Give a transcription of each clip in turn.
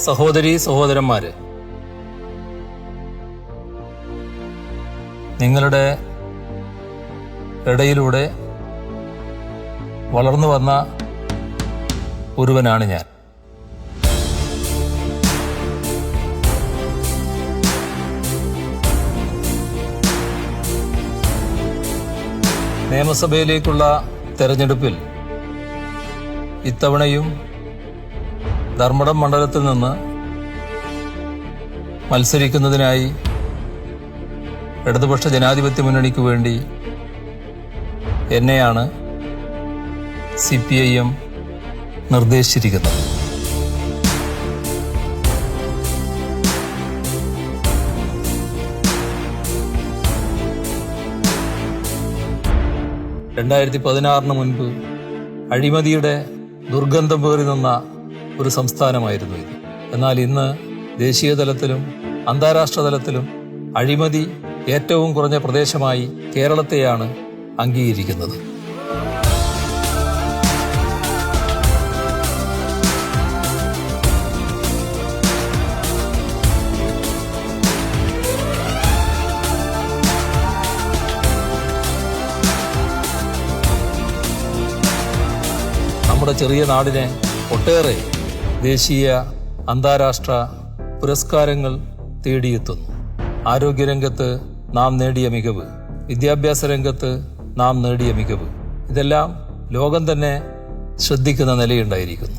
സഹോദരീ സഹോദരന്മാരെ, നിങ്ങളുടെ ഇടയിലൂടെ വളർന്നു വന്ന ഒരുവനാണ് ഞാൻ. നിയമസഭയിലേക്കുള്ള തെരഞ്ഞെടുപ്പിൽ ഇത്തവണയും ധർമ്മടം മണ്ഡലത്തിൽ നിന്ന് മത്സരിക്കുന്നതിനായി ഇടതുപക്ഷ ജനാധിപത്യ മുന്നണിക്ക് വേണ്ടി എന്നെയാണ് CPIM നിർദ്ദേശിച്ചിരിക്കുന്നത്. (2016) മുൻപ് അഴിമതിയുടെ ദുർഗന്ധം പേറി നിന്ന ഒരു സംസ്ഥാനമായിരുന്നു ഇത്. എന്നാൽ ഇന്ന് ദേശീയ തലത്തിലും അന്താരാഷ്ട്ര തലത്തിലും അഴിമതി ഏറ്റവും കുറഞ്ഞ പ്രദേശമായി കേരളത്തെയാണ് അംഗീകരിക്കുന്നത്. നമ്മുടെ ചെറിയ നാടിനെ ഒട്ടേറെ ദേശീയ അന്താരാഷ്ട്ര പുരസ്കാരങ്ങൾ തേടിയെത്തുന്നു. ആരോഗ്യരംഗത്ത് നാം നേടിയ മികവ്, വിദ്യാഭ്യാസ രംഗത്ത് നാം നേടിയ മികവ്, ഇതെല്ലാം ലോകം തന്നെ ശ്രദ്ധിക്കുന്ന നിലയുണ്ടായിരിക്കുന്നു.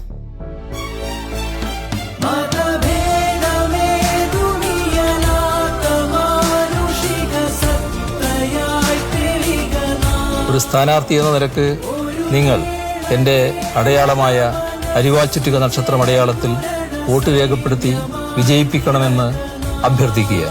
ഒരു സ്ഥാനാർത്ഥി എന്ന നിലക്ക് നിങ്ങൾ എൻ്റെ അടയാളമായ അരിവാൾ ചുറ്റിക നക്ഷത്രം അടയാളത്തിൽ വോട്ട് രേഖപ്പെടുത്തി വിജയിപ്പിക്കണമെന്ന് അഭ്യർത്ഥിക്കുക.